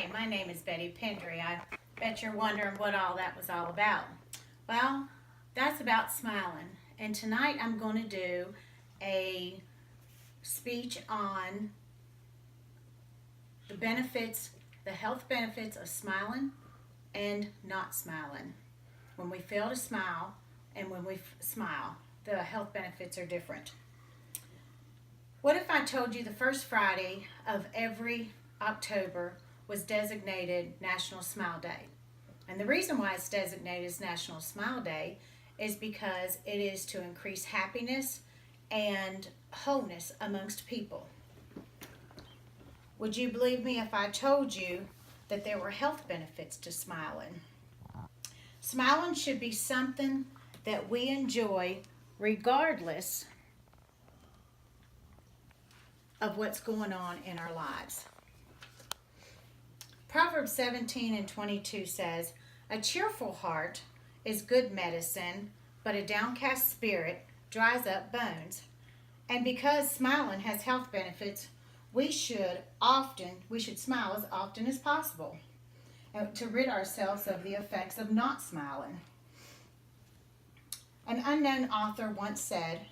Hi, my name is Betty Pendry. I bet you're wondering what all that was all about. Well, that's about smiling. And tonight I'm going to do a speech on the benefits, the health benefits of smiling and not smiling. When we fail to smile and when we smile, the health benefits are different. What if I told you the first Friday of every October was designated National Smile Day? And the reason why it's designated as National Smile Day is because it is to increase happiness and wholeness amongst people. Would you believe me if I told you that there were health benefits to smiling? Smiling should be something that we enjoy regardless of what's going on in our lives. Proverbs 17:22 says, "A cheerful heart is good medicine, but a downcast spirit dries up bones." And because smiling has health benefits, we should smile as often as possible and to rid ourselves of the effects of not smiling. An unknown author once said,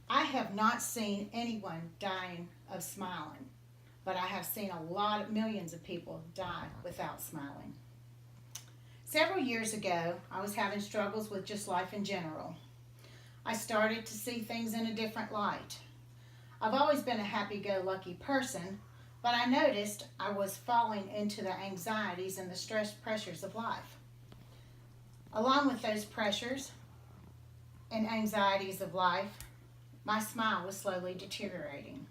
"I have not seen anyone dying of smiling, but I have seen millions of people die without smiling." Several years ago, I was having struggles with just life in general. I started to see things in a different light. I've always been a happy-go-lucky person, but I noticed I was falling into the anxieties and the stress pressures of life. Along with those pressures and anxieties of life, my smile was slowly deteriorating.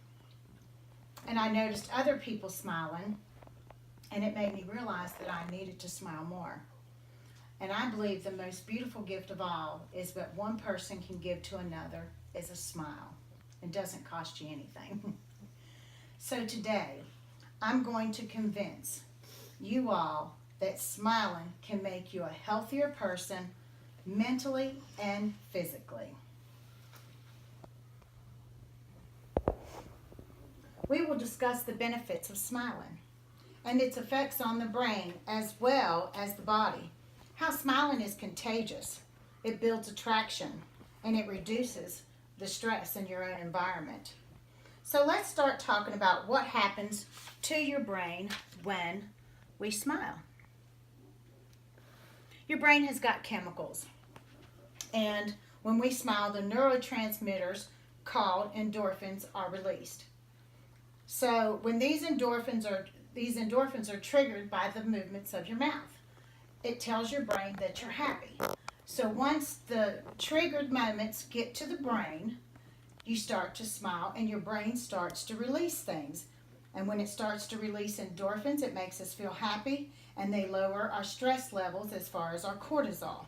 And I noticed other people smiling, and it made me realize that I needed to smile more. And I believe the most beautiful gift of all is what one person can give to another is a smile. It doesn't cost you anything. So today, I'm going to convince you all that smiling can make you a healthier person mentally and physically. We will discuss the benefits of smiling and its effects on the brain as well as the body. How smiling is contagious. It builds attraction and it reduces the stress in your own environment. So let's start talking about what happens to your brain when we smile. Your brain has got chemicals, and when we smile, the neurotransmitters called endorphins are released. So when these endorphins are triggered by the movements of your mouth, it tells your brain that you're happy. So once the triggered moments get to the brain, you start to smile and your brain starts to release things. And when it starts to release endorphins, it makes us feel happy, and they lower our stress levels as far as our cortisol.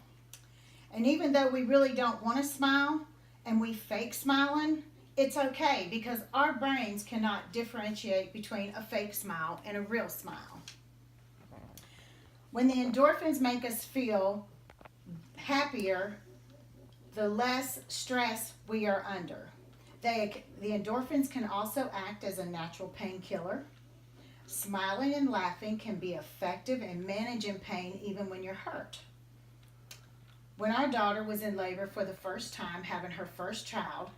And even though we really don't want to smile and we fake smiling, it's okay because our brains cannot differentiate between a fake smile and a real smile. When the endorphins make us feel happier, the less stress we are under. The endorphins can also act as a natural painkiller. Smiling and laughing can be effective in managing pain even when you're hurt. When our daughter was in labor for the first time, having her first child,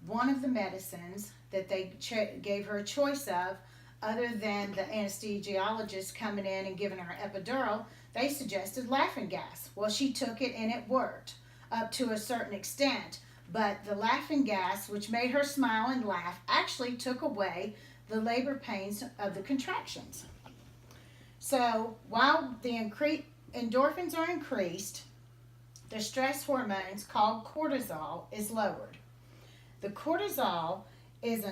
one of the medicines that they gave her a choice of, other than the anesthesiologist coming in and giving her an epidural, they suggested laughing gas. Well, she took it and it worked up to a certain extent. But the laughing gas, which made her smile and laugh, actually took away the labor pains of the contractions. So while the endorphins are increased, the stress hormones called cortisol is lowered. The cortisol is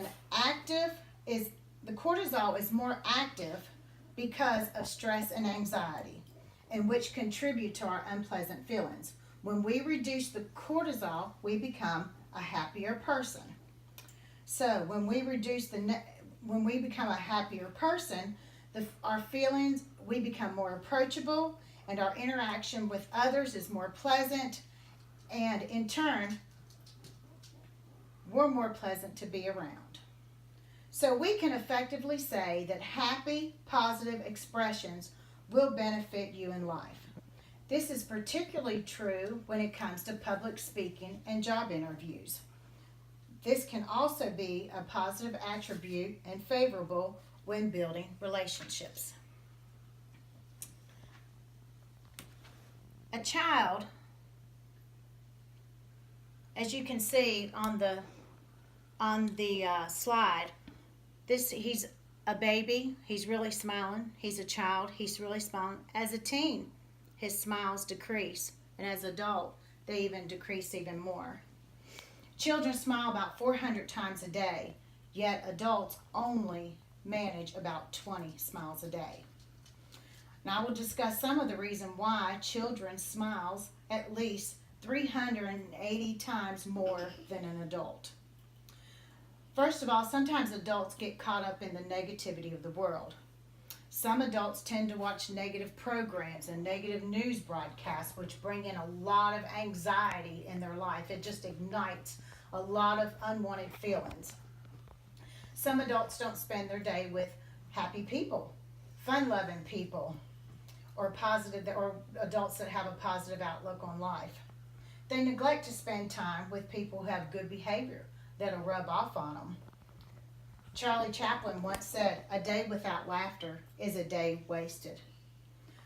more active because of stress and anxiety, and which contribute to our unpleasant feelings. When we reduce the cortisol, we become a happier person. So when we become a happier person, our feelings, we become more approachable, and our interaction with others is more pleasant, and in turn, we're more pleasant to be around. So we can effectively say that happy, positive expressions will benefit you in life. This is particularly true when it comes to public speaking and job interviews. This can also be a positive attribute and favorable when building relationships. A child, as you can see on the slide, he's a baby, he's really smiling. He's a child, he's really smiling. As a teen, his smiles decrease, and as an adult, they even decrease even more. Children smile about 400 times a day, yet adults only manage about 20 smiles a day. Now I will discuss some of the reason why children smiles at least 380 times more than an adult. First of all, sometimes adults get caught up in the negativity of the world. Some adults tend to watch negative programs and negative news broadcasts, which bring in a lot of anxiety in their life. It just ignites a lot of unwanted feelings. Some adults don't spend their day with happy people, fun-loving people, or adults that have a positive outlook on life. They neglect to spend time with people who have good behavior that'll rub off on them. Charlie Chaplin once said, "A day without laughter is a day wasted."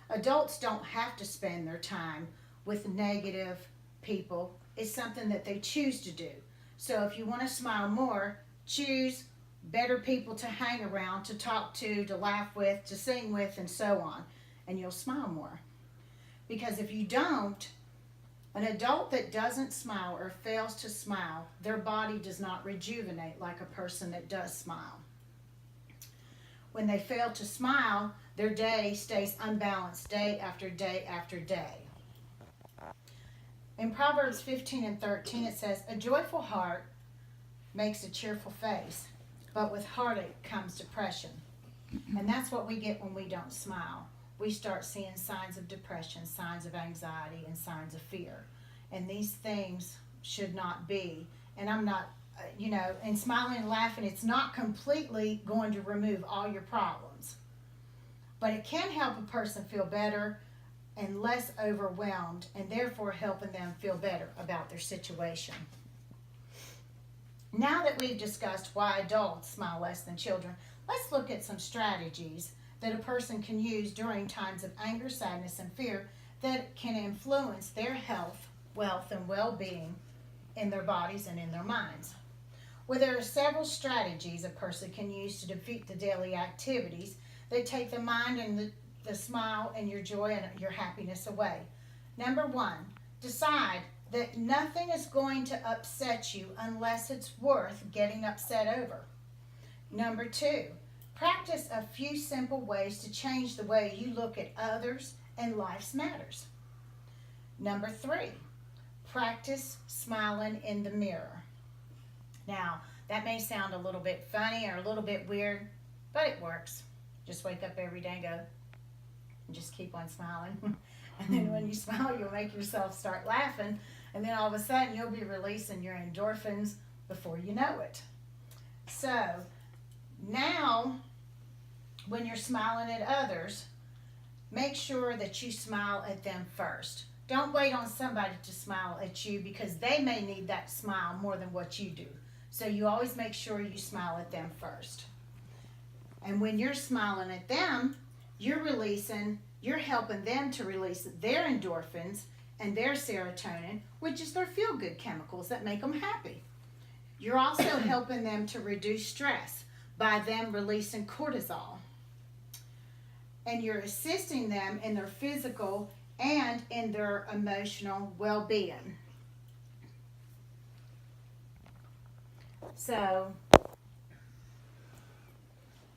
Adults don't have to spend their time with negative people. It's something that they choose to do. So if you want to smile more, choose better people to hang around, to talk to laugh with, to sing with, and so on, and you'll smile more. Because if you don't, an adult that doesn't smile or fails to smile, their body does not rejuvenate like a person that does smile. When they fail to smile, their day stays unbalanced day after day after day. In Proverbs 15:13 it says, "A joyful heart makes a cheerful face, but with heartache comes depression." And that's what we get when we don't smile. We start seeing signs of depression, signs of anxiety, and signs of fear. And these things should not be. And I'm not, and smiling and laughing, it's not completely going to remove all your problems. But it can help a person feel better and less overwhelmed, and therefore helping them feel better about their situation. Now that we've discussed why adults smile less than children, let's look at some strategies that a person can use during times of anger, sadness, and fear that can influence their health, wealth, and well-being in their bodies and in their minds. Well, there are several strategies a person can use to defeat the daily activities that take the mind and the smile and your joy and your happiness away. Number one, decide that nothing is going to upset you unless it's worth getting upset over. Number two, practice a few simple ways to change the way you look at others and life's matters. Number three, practice smiling in the mirror. Now, that may sound a little bit funny or a little bit weird, but it works. Just wake up every day and go, and just keep on smiling. And then when you smile, you'll make yourself start laughing, and then all of a sudden you'll be releasing your endorphins before you know it. So, now, when you're smiling at others, make sure that you smile at them first. Don't wait on somebody to smile at you, because they may need that smile more than what you do. So you always make sure you smile at them first. And when you're smiling at them, you're helping them to release their endorphins and their serotonin, which is their feel-good chemicals that make them happy. You're also helping them to reduce stress by them releasing cortisol. And you're assisting them in their physical and in their emotional well-being. So,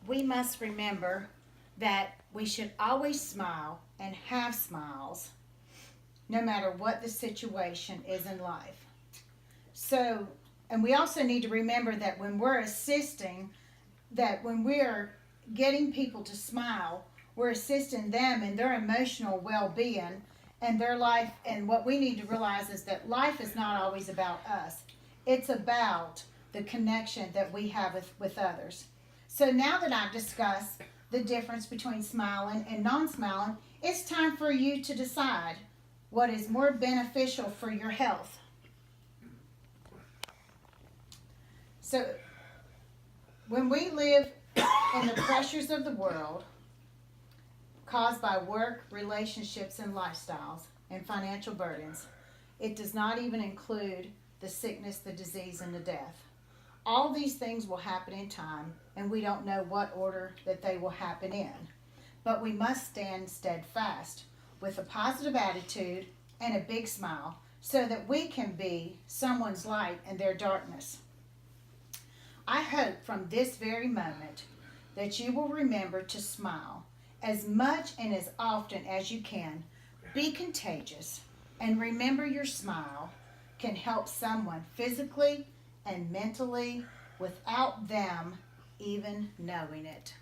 we must remember that we should always smile and have smiles no matter what the situation is in life. So, and we also need to remember that when we're assisting, that when we're getting people to smile, we're assisting them in their emotional well-being and their life. And what we need to realize is that life is not always about us. It's about the connection that we have with others. So now that I've discussed the difference between smiling and non-smiling, it's time for you to decide what is more beneficial for your health. So when we live in the pressures of the world caused by work, relationships, and lifestyles and financial burdens, it does not even include the sickness, the disease, and the death. All these things will happen in time, and we don't know what order that they will happen in. But we must stand steadfast with a positive attitude and a big smile so that we can be someone's light in their darkness. I hope from this very moment that you will remember to smile as much and as often as you can. Be contagious, and remember your smile can help someone physically and mentally without them even knowing it.